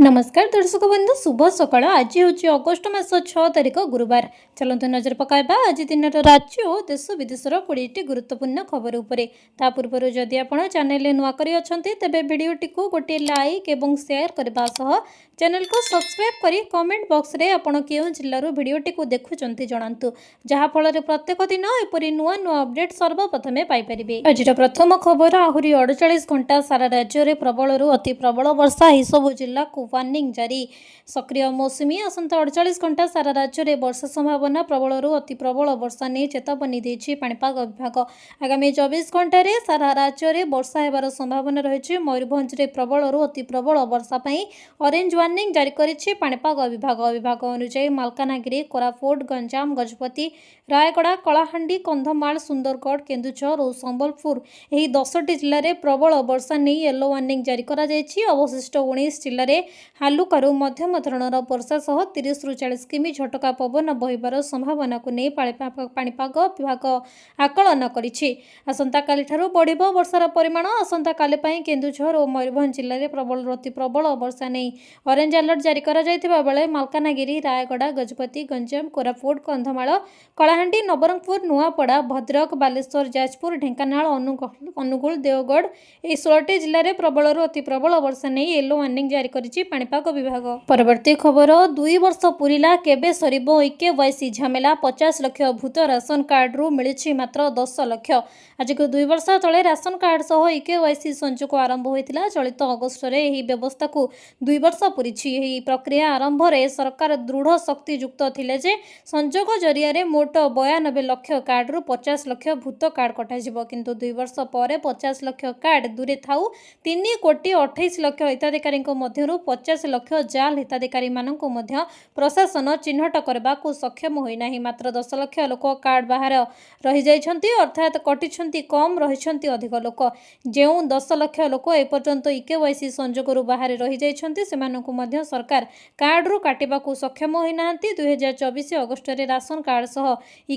नमस्कार दर्शक बंधु शुभ सकाळ। आज हूँ अगस्ट मास 6 तारिख गुरुवार। चलतु नजर पकाइबा आज दिन राज्य और देश विदेशर 20टी गुरुत्वपूर्ण खबर उपरे। ता पूर्व जदि आप चैनल नुआ करी अछंती तेबे वीडियोटी को गोटे लाइक एवं शेयर करबा सह चैनल को सब्सक्राइब करी कमेंट बॉक्स रे आपण केउ जिल्लारो वीडियोटी को देखुचंती जणांतु, जहा फल रे प्रत्येक दिन एपरी नुआ नुआ अपडेट सर्वप्रथमे पाई परिबे। आज प्रथम खबर आहुरी 48 घंटा सारा राज्य रे प्रबलरू अति प्रबल वर्षा ही सब जिल्ला को वार्निंग जारी। सक्रिय मौसुमी आसंता 48 घंटा सारा राज्य में वर्षा संभावना प्रबलरू अति प्रबल वर्षा नहीं चेतावनी देछि पाणीपाग विभाग। आगामी 24 घंटा रे सारा राज्य में वर्षा हेबार संभावना रही। मयूरभंज रे प्रबलरू अति प्रबल वर्षा पई ऑरेंज वार्निंग जारी करिछि पाणीपाग विभाग। विभाग अनुसार मालकानगिरी, कोरापुट, गंजाम, गजपति, रायगड़ा, कलाहांडी, कंधमाल, सुंदरगढ़, केन्दुझर और संबलपुर यही 10टी जिले में प्रबल वर्षा नहीं येलो वार्निंग जारी करा जायछि। अवशिष्ट 19 जिले में हालुकारू मध्यम धरणर वर्षा सह 30 ରୁ 40 किमी झटका पवन बहिबार संभावना को नहीं पाणीपाग विभाग आकलन करिछि। आसंता काली ठारू बढ़िबो वर्षार परिमाण। आसंता काली पई केन्दुझर और मयूरभंज जिले में प्रबल अति प्रबल वर्षा नहीं ऑरेंज अलर्ट जारी करा जायतिबा बेले मालकानगिरी, रायगड़ा, गजपति, गंजाम, कोरापुट, कंधमाल, कलाहांडी, नवरंगपुर, नुआपड़ा, भद्रक, बालेश्वर, जाजपुर, ढेंकानाल, अनुगुल, देवगढ़ यह 16टी जिले में प्रबलरू अति प्रबल वर्षा नहीं येलो वार्निंग जारी करिछि पाणीपाग विभाग। परवर्ती खबर 2 वर्ष पुरिला केबे सरिबो केवाईसी झमेला। 50 लाख भूत राशन कार्ड रु मिलिछि मात्र 10 लाख। आज को 2 वर्ष तले राशन कार्ड सह केवाईसी संयोग आरंभ होइतिला। चलित अगस्ट रे एही व्यवस्था को 2 वर्ष पुरिछि। एही प्रक्रिया आरंभ रे सरकार दृढ़ शक्ति युक्त थिले जे संयोग जरिया रे मोट 92 लाख कार्ड रु 50 लाख भूत कार्ड कटा जिवो, किंतु 2 वर्ष परे 50 लाख कार्ड दूरे थाउ 3 कोटी 28 लाख हिताधिकारी मध्यरु 50 लाख जाल हिताधिकारी माननकु मध्य प्रशासन चिन्हट करबा को सक्षम होई नाही। मात्र 10 लाख लोक कार्ड बाहर रही जाइछंती, अर्थात कटिछंती कम रहिछंती अधिक लोक। जेउ 10 लाख लोक एपर्यंत केवाईसी संजोगरु बाहर रही जाइछंती सेमानकु मध्य सरकार कार्ड रु काटिबा को सक्षम होई नांती। 2024 अगस्ट रे राशन कार्ड सह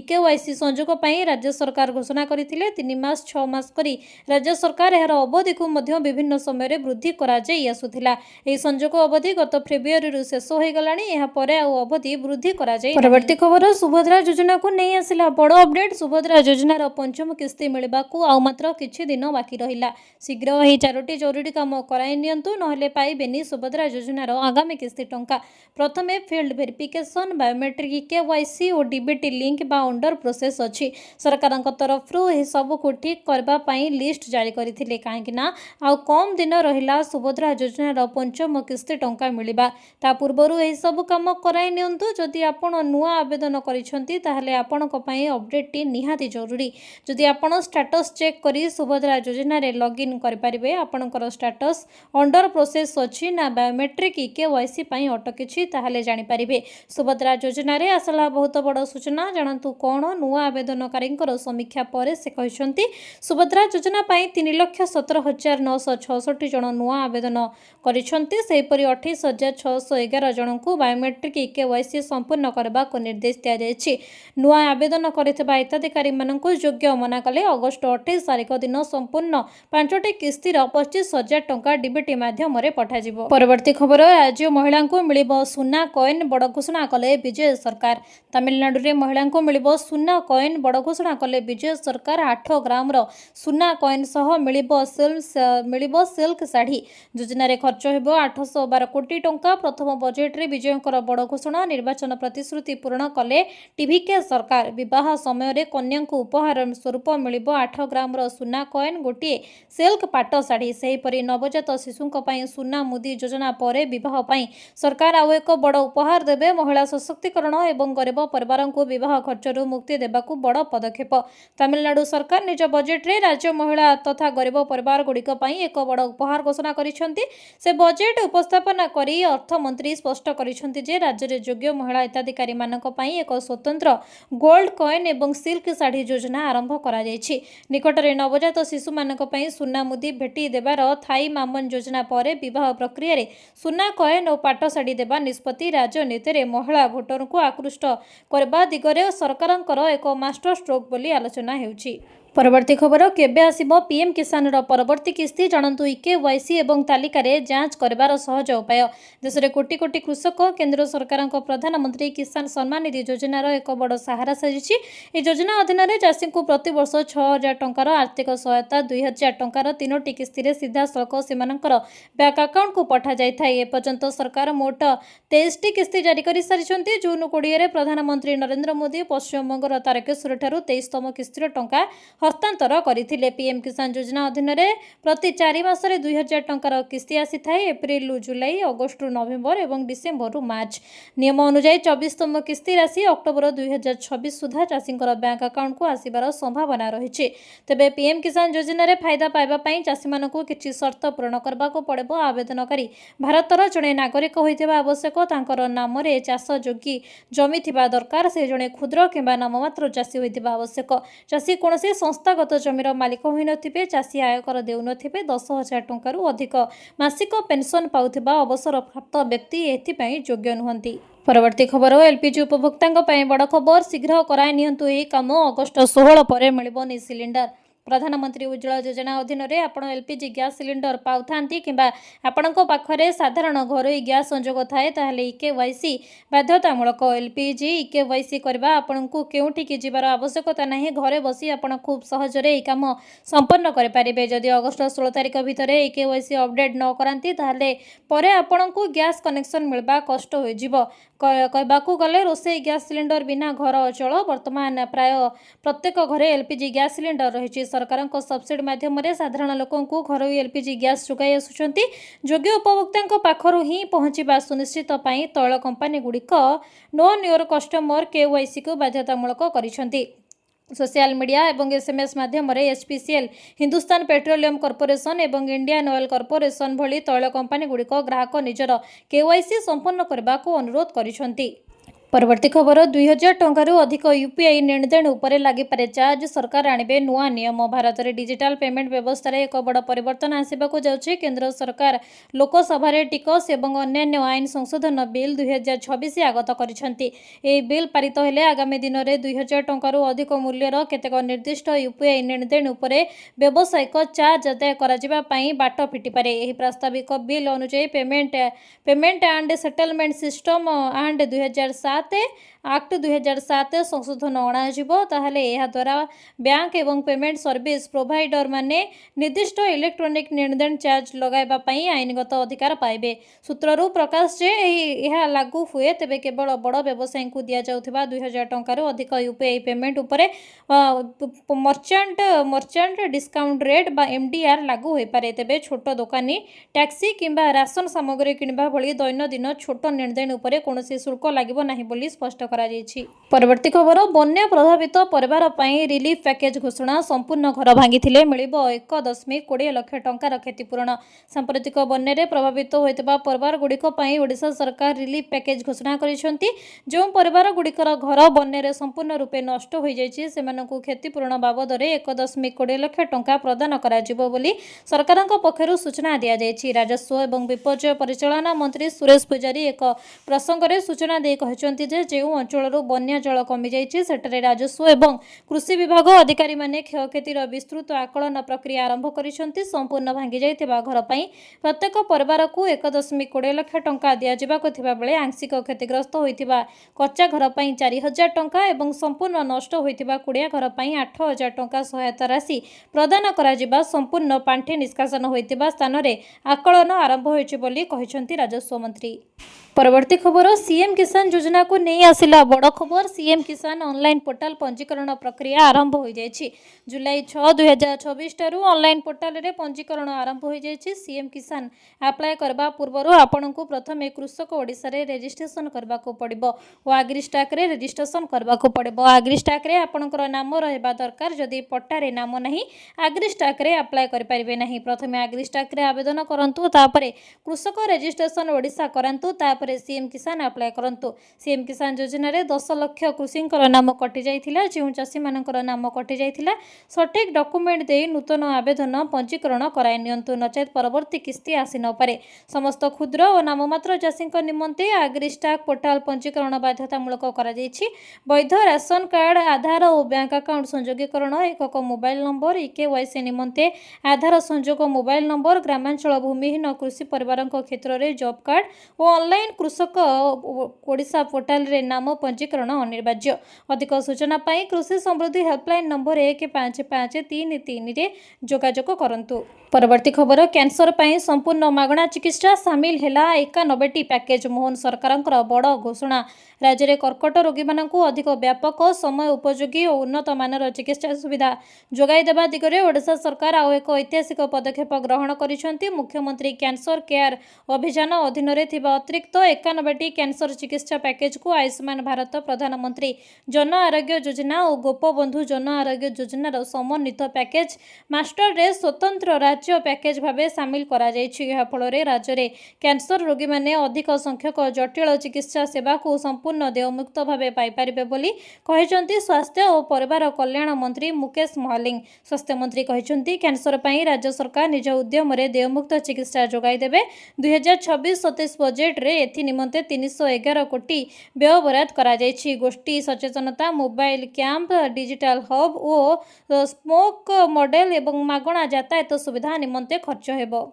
केवाईसी संजोग पई राज्य सरकार घोषणा करथिले। 3 मास 6 मास करी राज्य सरकार एहर अवधि को मध्य विभिन्न समय रे वृद्धि करा जाई आसुथिला। एही संजोग अवधि गत फेब्रुआरी रु शेष हो गलानी। एहा परे आ अवधि वृद्धि करा जाई। परवर्ती खबर सुभद्रा योजना को नहीं आसिला बड़ अपडेट। सुभद्रा योजनार पंचम किस्ती मिलबा को आ मात्र किछि दिन बाकी रहिला। शीघ्र एही 4टी जरूरी काम कराई नियंतु, नहले पाइबेनी सुभद्रा योजनार आगामी किस्ती टंका। प्रथमे फील्ड वेरिफिकेशन, बायोमेट्रिक केवाईसी और डीबीटी लिंक बा अंडर प्रोसेस अछि। सरकारक तरफरु एही सब को ठीक करबा पई लिस्ट जारी करथिले, काहेकि ना आ कम दिन रहिला सुभद्रा योजनार पंचम किस्ती टंका मिलिबा। ता पूर्वरु एही सब काम कराई नियंतु। जदि आपण नुआ आवेदन करिसंती ताहले आपणक पई अपडेट टी निहाती जरूरी। जदि आपण स्टेटस चेक करी सुभद्रा योजना रे लॉगिन करि परिबे आपणकर स्टेटस अंडर प्रोसेस अछि ना बायोमेट्रिक केवाईसी पई अटकिछि ताहले जानि परिबे। सुभद्रा योजना रे आसला बहुत बड़ सूचना जानंतु कोन नुआ आवेदनकारींकर समीक्षा परे से कहिसंती। सुभद्रा योजना पई 3,17,966 जन नुआ आवेदन करिसंती। सेहिपरि 28,611 जनकु बायोमेट्रिक केवाईसी संपूर्ण करबा को निर्देश दिया जायछि। नुआ आवेदन करितबा हिताधिकारी माननकु योग्य मना कले अगस्ट 28 तारिख दिन संपूर्ण 5टी किस्तीर 25,000 टंका डीबीटी माध्यम रे पठाजिबो। परवर्ती खबर राज्य महिला को मिलिबो सुना कॉइन बड़ घोषणा कले विजय सरकार। तमिलनाडु रे महिला को मिलिबो सुना कॉइन बड़ घोषणा कले विजय सरकार। 8 ग्राम रो सुना कॉइन सह मिलिबो सिल्क साड़ी। योजना रे खर्च हेबो 812 कोटी टंका। प्रथम बजेट रे विजयकर बड़ घोषणा। निर्वाचन प्रतिश्रुति पूर्ण कले टीवीके सरकार। विवाह समय रे कन्या को उपहार स्वरूप मिलिबो 8 ग्राम रो सुना कॉइन, गोटे सिल्क पाट साड़ी। सेहिपरि नवजात शिशुक पई सुना मुदी योजना परे विवाह पई सरकार आउ एक बड़ उपहार देबे। महिला सशक्तिकरण एवं गरीब परिवार को विवाह खर्चरू मुक्ति देबाकू बड़ पदक्षेप। तमिलनाडु सरकार निज बजेट रे राज्य महिला तथा गरीब परिवार गुड़िक पई एक बड़ उपहार घोषणा करिसंती। से बजेट उपस्थापना करी अर्थमंत्री स्पष्ट करिसंती जे राज्य रे योग्य महिला हिताधिकारी मानक पई एक स्वतंत्र गोल्ड कॉइन एवं सिल्क साड़ी योजना आरंभ करा जायछि। निकटरे नवजात शिशु मानक पई सुना मुदी भेटी देबार थाई मामन योजना परे विवाह प्रक्रिया रे सुना कॉइन और पाट साड़ी देबा निष्पत्ति राजनीति रे महिला भोटर को आकृष्ट करबा दिगरे सरकारंकर एक मास्टर स्ट्रोक बोली आलोचना हेउछि। परवर्ती खबर केबे आसिबो पीएम किसान रो परवर्ती किस्ती जानतु इकेवाईसी एवं तालिका रे जांच करबार सहज उपाय। देश में कोटी कोटी कृषक केंद्र सरकार प्रधानमंत्री किसान सम्मान निधि योजनार एक बड़ सहारा साजिछि। ए योजना अधीन में चाषी को प्रति वर्ष 6000 टंकार आर्थिक सहायता 2000 टंकार 3टी किस्ती रे सीधा सड़क सेमानकर बैंक अकाउंट को पठा जाय थाए। ए पर्यंत सरकार मोट 23टी किस्ती जारी कर सारिछन्ती। जून 20 रे प्रधानमंत्री नरेंद्र मोदी पश्चिमबंगर तारकेश्वर ठारू 23तम किस्तीर टंका हस्तांतर करथिले। पीएम किसान योजना अधीन में प्रति 4 मासरे 2000 टंकार किस्ती आसी थाए। एप्रिल जुलाई अगस्ट नवेम्बर और डिसेम्बर मार्च नियम अनुसार 24तम किस्ती राशि अक्टोबर 2026 सुधा चाषी बैंक अकाउंट को आसबार संभावना रही। तेबे पीएम किसान योजना रे फायदा पाइबा पई चाषी मानकु किछि शर्त पूरण करबाको पड़िबो। आवेदनकारी भारतर जड़े नागरिक होइथिबा आवश्यक, तांकर नाम रे चाष जोगी जमी थिबा दरकार, से जड़े क्षुद्र किंबा नाममात्र चाषी होइथिबा आवश्यक। चाषी कोनोसी संस्थागत जमीर मालिक होई नथिबे, चाषी आयकर देउ नथिबे, 10,000 टंकारु अधिक मासिक पेंशन पाउथिबा अवसरप्राप्त व्यक्ति एथिपई योग्य नुहंती। परवर्ती खबर एलपीजी उपभोक्तांक पई बड़ खबर, शीघ्र कराई नियंतु एही काम। अगस्ट 16 परे मिलिबो नि सिलिंडर। प्रधानमंत्री उज्ज्वला योजना अधीन में आपण एलपीजी गैस सिलिंडर पाउथांती किंबा आपणको पाखरे साधारण घरोई गैस संजोग थाए ताहले इकेवाईसी बाध्यतामूलक। एलपीजी इकेवाईसी करबा आपणको केउठी कि जिबार आवश्यकता नाही। घरे बसी आपण खूब सहजरे एही काम संपन्न करि पारिबे। जदि अगस्ट 16 तारिख भितरे इकेवाईसी अपडेट न करांती ताहले परे आपणको गैस कनेक्शन मिलबा कष्ट होई जिवो। कहबाकू गले रोषेई गैस सिलिंडर बिना घर अचल। वर्तमान प्राय प्रत्येक घरे एलपीजी गैस सिलिंडर रही। सरकार सब्सिडी माध्यम साधारण लोकंकु घरोई एलपीजी गैस जोगाई आसुछन्ती। योग्य उपभोक्तांक पाखरु ही पहुंचीबा सुनिश्चित पई तैल कंपनी गुड़िक नोन योर कस्टमर केवाईसी को बाध्यतामूलक करिसन्ती। सोशल मीडिया एवं एसएमएस माध्यम एचपीसीएल, हिंदुस्तान पेट्रोलियम कॉर्पोरेशन एवं इंडियन ऑयल कॉर्पोरेशन भली तैल कंपनी गुड़िक ग्राहक निजर केवाईसी संपन्न करने को अनुरोध करिसन्ती। परवर्ती खबर 2000 टंकारु अधिक यूपीआई लेनदेन उपरे लागि पारे चार्ज। सरकार आनिबे नुआ नियम। भारत में डिजिटल पेमेंट व्यवस्था रे एक बड़ परिवर्तन आसिबाकु जाउछि। केंद्र सरकार लोकसभा रे टिकस एवं अन्यान्य आईन संशोधन बिल 2026 आगत करिसन्ति। एही बिल पारित हेले आगामी दिन में 2000 टंकारु अधिक मूल्यर केतेक निर्दिष्ट यूपीआई लेनदेन उपरे व्यावसायिक चार्ज आदाय कराजिबा पई बाट फिटि पारे। एही प्रस्ताविक बिल अनुसार payment and settlement system and 2007 act 2007 संशोधन अणाजिबो। ताहले एहा द्वारा बैंक एवं पेमेंट सर्विस प्रोवाइडर माने निर्दिष्ट इलेक्ट्रॉनिक लेनदेन चार्ज लगाइबा पई आईनगत अधिकार पाइबे। सूत्ररू प्रकाश जे एहा लागू हुए तेबे केवल बड़ व्यवसायी को दिया जाउथिबा 2000 टंकारु अधिक यूपीआई पेमेंट उपरे मर्चेंट डिस्काउंट रेट बा एमडीआर लागू होई पारे। तेबे छोट दोकानी टैक्सी किंबा राशन सामग्री किनबा भली दैनंदिन छोट लेनदेन उपरे कोनोसी शुल्क लागिबो नाही बोली स्पष्ट करा जायछि। परवर्ती खबर बन्या प्रभावित परिवार पई रिलीफ पैकेज घोषणा। संपूर्ण घर भांगिथिले मिलिबो 1.20 लाख टंकार क्षतिपूरण। सांप्रतिक बन्या रे प्रभावित होइतबा परिवार गुड़िक पई ओडिशा सरकार रिलीफ पैकेज घोषणा करिसंती। जो परिवार गुड़िकर घर बन्या रे संपूर्ण रूपे नष्ट होई जायछि सेमानकु क्षतिपूरण बाबद रे 1.20 लाख टंका प्रदान करा जिवो बोली सरकारक पक्षरु सूचना दिया जायछि। राजस्व एवं विपर्यय परिचालना मंत्री सुरेश पुजारी एक प्रसंग रे सूचना दे कहचंती जे जेउ अंचलरू बन्या जल कमी जाइछि सेठारे राजस्व एवं कृषि विभाग अधिकारी माने क्षयक्षतिर विस्तृत आकलन प्रक्रिया आरंभ करिसंती। संपूर्ण भांगी जाइथिबा घर पई प्रत्येक परिवार को 1.20 लाख टंका दिया जिबाको थिबा बेले आंशिक क्षतिग्रस्त होइथिबा कच्चा घर पई 4000 टंका एवं संपूर्ण नष्ट होइथिबा कुड़िया घर पई 8000 टंका सहायता राशि प्रदान करा जिबा संपूर्ण पांठी निष्कासन होइथिबा स्थान रे आकलन आरंभ होइछि बोली कहिसंती राजस्व मंत्री। परवर्ती खबर सीएम किसान योजना को नहीं आसिला बड़ खबर। सीएम किसान ऑनलाइन पोर्टाल पंजीकरण प्रक्रिया आरंभ हो जाएछि। जुलाई 6 2026 ठारू ऑनलाइन पोर्टाल रे पंजीकरण आरंभ हो जाएछि। सीएम किसान अप्लाई करबा पूर्व आपन को प्रथम कृषक ओडिसा रे रजिस्ट्रेशन करबा को पड़िबो और एग्रीस्टाक रे रजिस्ट्रेशन करबा को पड़िबो। एग्रीस्टाक रे आपनकर नाम रहबा दरकार। जदि पट्टा रे नाम नहीं एग्रीस्टाक रे अप्लाई कर परिबे नहीं। प्रथम एग्रीस्टाक रे आवेदन करंतु तापरे कृषक रजिस्ट्रेशन ओडिसा करंतु तापरे ପରେ सीएम किसान अप्लाय करंतु। सीएम किसान योजना रे 10 लाख कृषिंकर नाम कटि जाइथिला। जेउ चाषी मानकर नाम कटि जाइथिला सठिक डॉक्यूमेंट दे नूतन आवेदन पंजीकरण कराइ नियंतु, नचेत परवर्ती किस्ती आसी न पारे। समस्त क्षुद्र और नाममात्र चाषींक निमंते एग्रीस्टाक पोर्टाल पंजीकरण बाध्यतामूलक करा जाइछि। वैध राशन कार्ड, आधार और बैंक अकाउंट संयोगीकरण, एकक मोबाइल नंबर, इकेवाईसी निमंते आधार संयोग मोबाइल नंबर, ग्रामांचल भूमिहीन कृषि परिवार क्षेत्र में जॉब कार्ड और ऑनलाइन कृषक ओडिशा पोर्टाल रे नाम पंजीकरण अनिवार्य। अधिक सूचना पाई कृषि समृद्धि हेल्पलाइन नंबर 155333 रे जोगाजोग करंतु। परवर्ती खबर, कैंसर पाई संपूर्ण मागणा चिकित्सा सामिल हेला 91टी पैकेज। मोहन सरकारंकर बड़ घोषणा। राज्य में कर्कट रोगी मानकु अधिक व्यापक, समय उपयोगी और उन्नत मानर चिकित्सा सुविधा जोगाई देबा दिगरे ओडिशा सरकार आउ एक ऐतिहासिक पदक्षेप ग्रहण करिसेंति। मुख्यमंत्री कैंसर केयर अभियान अधीन रे थिबा अतिरिक्त 91टी कैंसर चिकित्सा पैकेज को आयुष्मान भारत, प्रधानमंत्री जन आरोग्य योजना और गोपबंधु जन आरोग्य योजनार समन्वित पैकेज मास्टर रे स्वतंत्र राज्य पैकेज भावे सामिल करा जायछि। एहा फଳରେ राज्ୟରେ कैंसर रोगी माने अधिक संख्यक जटिल चिकित्सा सेवा को संपूर्ण देयमुक्त भावे पाई पारिबे बोली कहिसंति स्वास्थ्य और परिवार कल्याण मंत्री मुकेश महालिंग। स्वास्थ्य मंत्री कहिसंति कैंसर पई राज्य सरकार निज उद्यम रे देयमुक्त चिकित्सा जोगाई देबे। 2026-27 बजेट रे एथि निमंते 311 कोटी व्यय बराद करा जायछि। गोष्ठी सचेतनता, मोबाइल कैंप, डिजिटल हब और स्मोक मॉडल एवं मागणा यातायात सुविधा निमंते खर्च हेबो।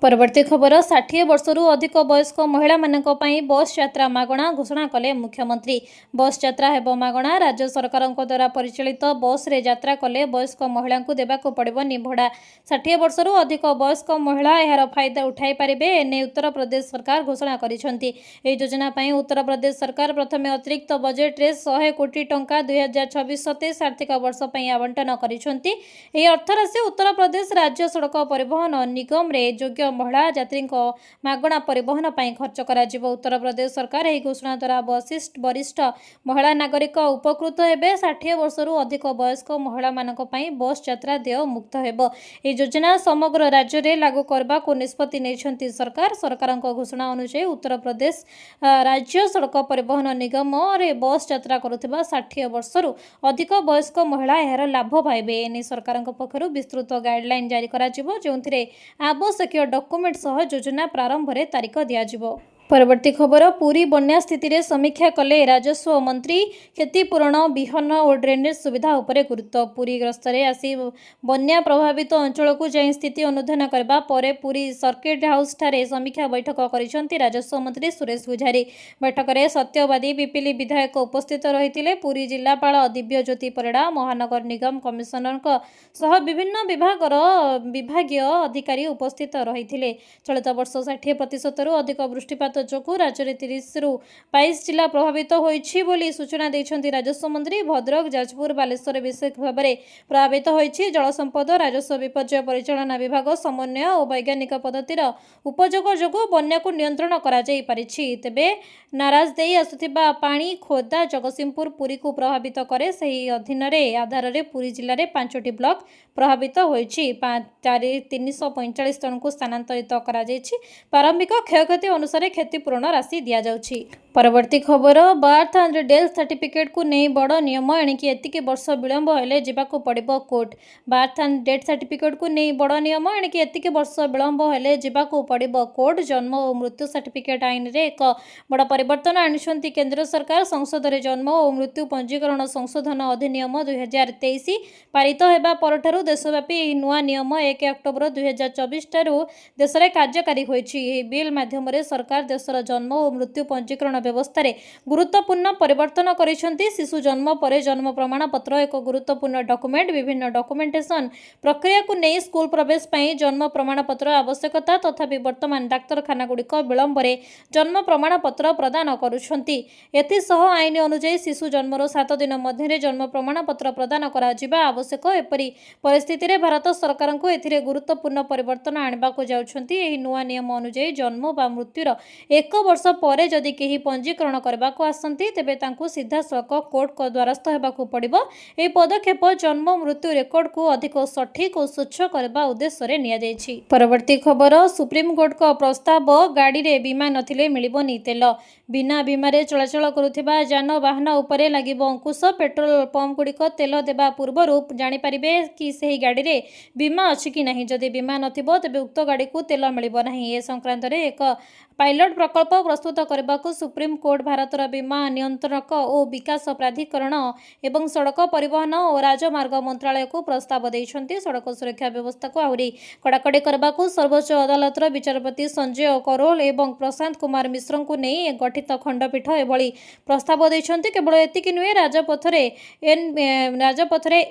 परवर्ती खबर, 60 वर्षरू अधिक वयस्क महिला मानक पई बस यात्रा मागणा घोषणा कले मुख्यमंत्री। बस यात्रा हेबो मागणा। राज्य सरकारक द्वारा परिचालित बस रे यात्रा कले वयस्क महिला को देबाको पड़िबनि भड़ा। 60 वर्षरू अधिक वयस्क महिला एहार फायदा उठाई पारिबे, एने उत्तर प्रदेश सरकार घोषणा करिसंति। एही योजना पई उत्तर प्रदेश सरकार प्रथमे अतिरिक्त बजेट रे 100 कोटी टंका 2026-27 आर्थिक वर्ष पई आवंटन करिसंति। एही अर्थ राशि उत्तर प्रदेश राज्य सड़क परिवहन निगम रे योग्य महिला यात्री मागणा परिवहन पर खर्च करा जिवो। उत्तर प्रदेश सरकार यह घोषणा द्वारा वरिष्ठ महिला नागरिक उपकृत हेबे। 60 वर्षरू अधिक वयस्क महिला मानक पई बस यात्रा देय मुक्त हेबो। ए योजना समग्र राज्य रे लागू करबा को निष्पत्ति नेछंती सरकार। सरकारक घोषणा अनुसार उत्तर प्रदेश राज्य सड़क परिवहन निगम रे बस यात्रा करुथिबा 60 वर्षरू अधिक वयस्क महिला एहार लाभ पाइबे। एने सरकारक पक्षरु विस्तृत गाइडलाइन जारी करा जिवो, जोंथिरे आवश्यक डॉक्यूमेंट सह योजना प्रारंभ रे तारीख दिया जिवो। परवर्ती खबर, पूरी बन्या स्थिति रे समीक्षा कले राजस्व मंत्री। क्षतिपूरण, विहन और ड्रेनेज सुविधा उपरे गुरुत्व। पूरी ग्रस्त रे आसी बन्या प्रभावित अंचल को जाई स्थिति अनुधान करबा परे पूरी सर्किट हाउस ठारे समीक्षा बैठक करिसंती राजस्व मंत्री सुरेश पुजारी। बैठक रे सत्यवादी पिपिली विधायक उपस्थित रहिथिले। पूरी जिलापाल दिव्य ज्योति परिड़ा, महानगर निगम कमिशनर सह विभिन्न विभागीय अधिकारी उपस्थित रहिथिले। चलित वर्ष 60% रु अधिक वृष्टिपात जोगु राज्य में 30 ରୁ 22 जिला प्रभावित होइछि बोली सूचना दैछंती राजस्व मंत्री। भद्रक, जाजपुर, बालेश्वर विशेष भाव में प्रभावित होइछि। जल संपद, राजस्व विपर्यय परिचालना विभाग समन्वय और वैज्ञानिक पद्धतिर उपयोग जोगु बन्या को नियंत्रण करा जाई पारिछि। तेबे नाराज देई आसुथिबा पानी खोर्धा, जगतसिंहपुर, पुरी को प्रभावित करे। सही अधीन रे आधार रे पुरी जिल्ला रे 5टी ब्लॉक प्रभावित होइछि। 345 जन को स्थानांतरित करा जाइछि। प्रारंभिक क्षयक्षति अनुसार क्षतिपूरण राशि दिया जाउछि। परवर्ती खबर, बर्थ एंड डेथ सर्टिफिकेट को नहीं बड़ नियम एणिकी एतिकी वर्ष विलंब हेले जिबाको पड़िबो court. Birth and death certificate को नहीं बड़ नियम एणिकी एतिकी वर्ष विलंब हेले जिबाको पड़िबो कोर्ट। जन्म और मृत्यु सर्टिफिकेट आईन रे एक बड़ परिवर्तन आनिसंती केंद्र सरकार। संसद रे जन्म और मृत्यु पंजीकरण संशोधन अधिनियम 2023 पारित हेबा परठारु देशव्यापी एही नुआ नियम 1 अक्टोबर 2024 ठारु देश रे कार्यकारी होइछि। एही बिल माध्यम रे सरकार देशर जन्म और मृत्यु पंजीकरण व्यवस्था रे गुरुत्वपूर्ण परिवर्तन करिसंती। शिशु जन्म पर जन्म प्रमाणपत्र एक गुरुत्वपूर्ण डॉक्यूमेंट। विभिन्न डॉक्यूमेंटेशन प्रक्रिया को नहीं स्कूल प्रवेश पई जन्म प्रमाणपत्र आवश्यकता तथापि वर्तमान डाक्तरखाना गुड़िक विलंब रे जन्म प्रमाणपत्र प्रदान करुछंती। एथिसह आईन अनुसार शिशु जन्मर 7 दिन मध्य जन्म प्रमाणपत्र प्रदान करा जिबा आवश्यक। एपरि परिस्थिति रे भारत सरकार को एथिरे गुरुत्वपूर्ण परिवर्तन आनिबा को जाउछंती। एही नुआ नियम अनुसार जन्म बा मृत्युर 1 वर्ष पर जदि केही पंजीकरण करने को आसती तेबे तांकु सीधा सड़क कोर्ट को द्वारस्थ होगाकू पड़िबो। एही पदक्षेप जन्म मृत्यु रेकर्ड को अधिक सठिक और स्वच्छ करने उद्देश्य नियाଯାଇଛି। परवर्ती खबर सुप्रीमकोर्ट को प्रस्ताव गाड़ी रे बीमा नथिले मिलिबनी तेल। बिना बीमारे चलाचल करुथिबा यानवाहन उपरे लागिबो अंकुश। पेट्रोल पंप गुड़िक तेल देवा पूर्व जानीपारे कि सही गाड़ी रे बीमा अच्छी कि नहीं। जदि बीमा नथिबो तेबे उक्त गाड़ी को तेल मिलिबो नहीं। ए संक्रांत रे एक पायलट प्रकल्प प्रस्तुत करने को सुप्रीमकोर्ट भारतर बीमा नियंत्रक और विकास प्राधिकरण एवं सड़क परिवहन और राजमार्ग मंत्रालय को प्रस्ताव देइछन्ति। सड़क सुरक्षा व्यवस्था को आहरी कड़ाकड़ी करने को सर्वोच्च अदालतर विचारपति संजय करोल एवं प्रशांत कुमार मिश्र को नहीं गठित खंडपीठ एभली प्रस्ताव देइछन्ति। केवल एतिकी नुहे राजपथरे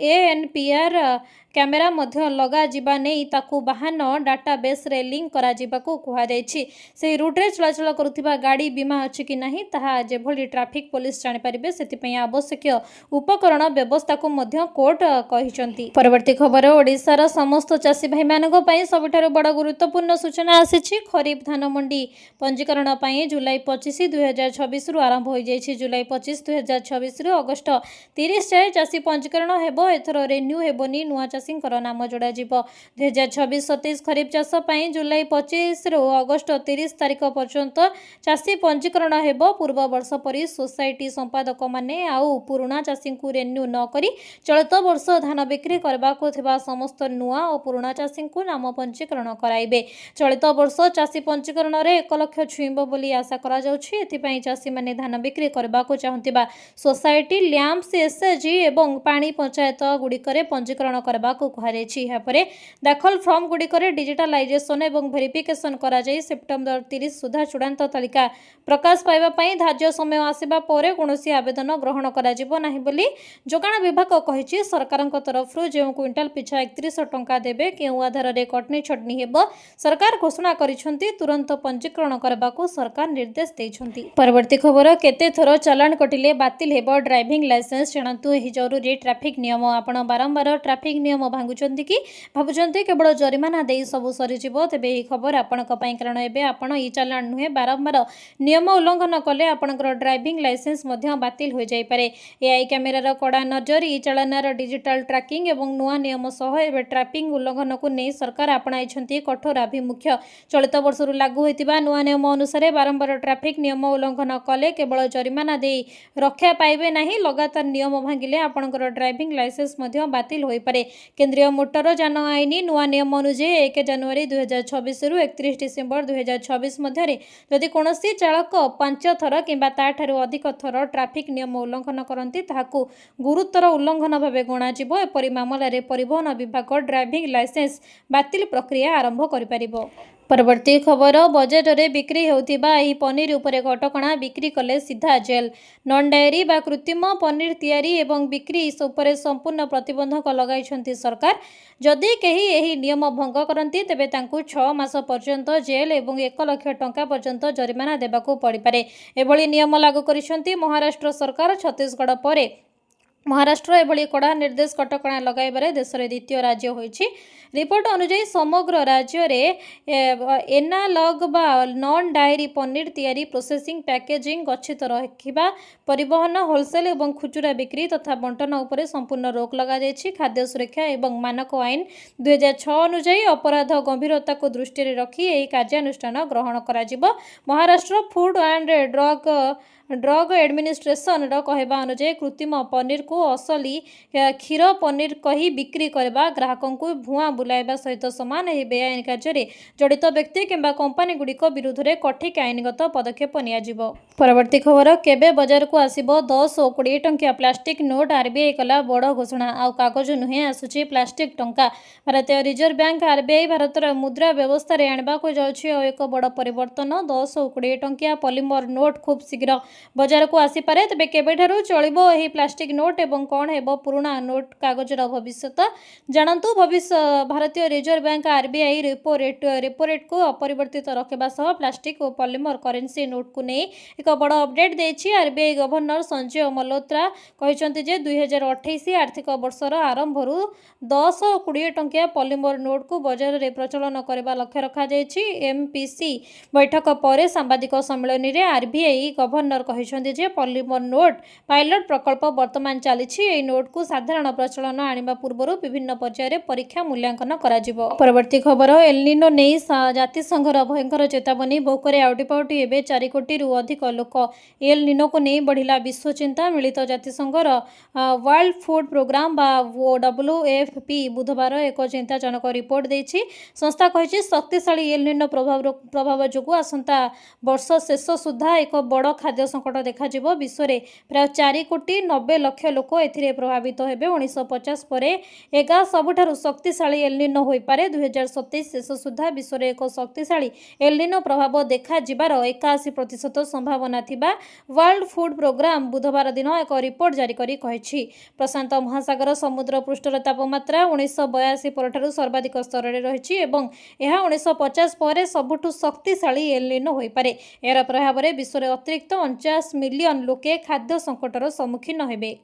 ANPR कैमेरा मध्य लगा जिबा नहीं ताकू वाहन डाटाबेस रे लिंक करा जिबाकू कुहा जायछि। से रूट रे चलाचल करुथिबा गाड़ी बीमा अछि कि नहीं ताहा जेभली ट्रैफिक पुलिस जानि परिबे सेति आवश्यक उपकरण व्यवस्था को मध्य कोर्ट कहिसंती। परवर्ती खबर ओडिशार समस्त चाषी भाई मानक पई सबठारु बड़ गुरुत्वपूर्ण सूचना आसीछि। खरीफ धान मंडी पंजीकरण पई जुलाई 25 2026 रु आरंभ होई जायछि। जुलाई 25 2026 रु अगस्त 30 जाय चाषी पंजीकरण हेबो। एथरो रिन्यू हेबोनी नुआ चाषींकर नाम जोड़ा जिवो। 2026-27 खरीफ चाष पई जुलाई 25 रु अगस्त 30 तारिख पर्यंत चाषी पंजीकरण हेबो। पूर्व वर्ष परी सोसाइटी संपादक माने आउ पुराना चाषी को रिन्यू न करी चलित वर्ष धान बिक्री करबा को थिबा समस्त नुआ और पुराना चाषी को नाम पंजीकरण कराइबे। चलित वर्ष चाषी पंजीकरण रे 1 लाख छुइबो बोली आशा करा जाउछि। एथि पई चाषी माने धान बिक्री करबा को चाहंतिबा सोसाइटी ल्यांप्स SHG एवं पानी पंचायत गुड़िकरे पंजीकरण करबा को कुहाଯାଇଛି। यहाँ पर दाखल फॉर्म गुड़िकरे डिजिटालाइजेशन एवं वेरिफिकेशन करा जाई सेप्टेम्बर 30 सुधा चूड़ांत तालिका प्रकाश पाइबा पई धार्य समय आसिबा परे कोनोसी आवेदन ग्रहण करा जिवो नाही बोली जोगाण विभाग कहिछि। सरकारक तरफरु जे क्विंटाल पिछा 3100 टंका देबे केउ आधार रे कटनी छटनी हेबो सरकार घोषणा करिसंती। तुरंत पंजीकरण करबा को सरकार निर्देश दैछंती। परवर्ती खबर केते थरो चालान कटिले बातिल हेबो ड्राइविंग लाइसेंस जानतु। एही जरूरी ट्रैफिक नियम आपण बारंबार ट्रैफिक नियम भांगुचंती कि भाबुचंती केवल जरिमाना देई सब सरीजिवो तेबे एही खबर आपणक पई कारण एबे आपण ई चालान नुहे बारंबार नियम उल्लंघन कले आपणकर ड्राइविंग लाइसेंस मध्य बातिल हो जाई पारे। एआई कैमेरार कड़ा नजर ई चालानार डिजिटल ट्रैकिंग एवं नुआ नियम सह एबे ट्रैफिक उल्लंघन को नै सरकार आपणाइछंती कठोर आभिमुख्य। चलित वर्षरु लागू होइतिबा नुआ नियम अनुसार बारंबार ट्रैफिक नियम उल्लंघन कले केवल जरिमाना देई रक्षा पाइबे नाही लगातार नियम भांगिले आपणकर ड्राइविंग लाइसेंस मध्य बातिल होई पारे। केंद्रीय मोटर यान आईन नुआ नियम अनुसार 1 जनवरी 2026 रु 31 डिसेंबर 2026 मध्य जदि कोनोसी चालक 5 थर किंबा ताठारु अधिक थर ट्रैफिक नियम उल्लंघन करंती ताहाकू गुरुतर उल्लंघन भावे गणा जिवो। एपरि मामला रे परिवहन विभाग ड्राइविंग लाइसेंस बातिल प्रक्रिया आरंभ करि परिबो। परवर्ती खबर बजेट रे बिक्री होतिबा एही पनीर उपरे कटकणा बिक्री कले सीधा जेल। नॉन डायरी बा कृत्रिम पनीर तैयारी एवं बिक्री उपरे संपूर्ण प्रतिबंधक लगाइछंती सरकार। जदि केही एही नियम भंग करंती तेबे तांकू 6 मास पर्यंत जेल एवं 1 लाख टंका पर्यंत जरिमाना देबाकू पड़ी पारे। एभली नियम लागू करिसंती महाराष्ट्र सरकार। छत्तीसगढ़ परे महाराष्ट्र एभली कड़ा निर्देश कटकणा लगाइबारे देश रे द्वितीय राज्य होइछि। रिपोर्ट अनुसार समग्र राज्य रे एनालॉग बा नॉन डायरी पनीर तैयारी प्रोसेसिंग पैकेजिंग गच्छित रखिबा परिवहन होलसेल एवं खुचुरा बिक्री तथा बंटन उपरे संपूर्ण रोक लगा जायछि। खाद्य सुरक्षा एवं मानक आईन 2006 अनुसार अपराध गंभीरता को दृष्टि रे रखी एही कार्यानुष्ठान ग्रहण करा जिवो। Maharashtra food and drug administration कहवा अनुसार कृत्रिम पनीर को असली क्षीर पनीर कही बिक्री करबा ग्राहकों को भुआ बुलाइबा सहित समान एही बेआईन कार्य जड़ित व्यक्ति किंबा कंपनी गुड़िक विरुद्ध रे कठिक आईनगत पदक्षेप नियाजिवो। परवर्ती खबर केबे बाजार को आसीबो 10 और 20 टंकिया प्लास्टिक नोट। आरबीआई कला बड़ घोषणा आउ कागज नुहे आसुची प्लास्टिक टंका। भारतीय रिजर्व बैंक आरबीआई भारतर मुद्रा व्यवस्था रे आनबा को जाउछि और एक बड़ परिवर्तन। 10 और 20 टंकिया पॉलीमर नोट खूब शीघ्र बाजार को आसी पारे। तबे केबेठारु चलिबो एही प्लास्टिक नोट एवं कौन हेब पुराना नोट कागजर भविष्यत जानतु। भारतीय reserve bank RBI repo rate को अपरिवर्तित रखा सह प्लास्टिक और पॉलीमर करेन्सी नोट को नहीं एक बड़ अपडेट देछि। आरबीआई गवर्नर संजय मल्होत्रा कहते जे 2028 आर्थिक वर्षर आरंभ 10 और 20 टंकिया पॉलीमर नोट को बाजार में प्रचलन करने लक्ष्य रखा जायछि। एमपीसी बैठक पर सांबादिक सम्मेलन में आरबीआई गवर्नर कहते जे पॉलीमर नोट पायलट प्रकल्प वर्तमान चली नोट को साधारण प्रचलन आने पूर्व विभिन्न पर्यायर परीक्षा मूल्यांकन कराजिबो। परवर्ती खबर एलनिनो नहीं जातिसंघर भयंकर चेतावनी भोकरे आउटीपाउटी एवं 4 कोटी अधिक लोक एलनिनो को नहीं बढ़िला विश्व चिंता। मिलित जातिसंघर वर्ल्ड फूड प्रोग्राम WFP बुधवार एक चिंताजनक रिपोर्ट देछि। संस्था कहिछि शक्तिशाली एलनिनो प्रभाव जोगु आसंता वर्ष शेष सुधा एक बड़ खाद्य संकट देखा विश्व में प्राय 4 कोटी 90 लाख लोक एथिरे प्रभावित हेबे। 1950 पर एगा सबुठारु शक्तिशाली एलनिनो होई पारे। 2027 शेष सुधा विश्व में एक शक्तिशाली एलनिनो प्रभाव देखा जिबार 81% संभावना थिबा वर्ल्ड फूड प्रोग्राम बुधवार दिन एक रिपोर्ट जारी करी कहिछि। प्रशांत महासागर समुद्र पृष्ठर तापमात्रा 1982 परठारु सर्वाधिक स्तर में रहिछि एवं यह 1950 पर सबुठु शक्तिशाली एलनिनो होई पारे। यार प्रभाव में विश्व में अतिरिक्त 49 मिलियन लोके खाद्य संकटर सम्मुखीन हेबे।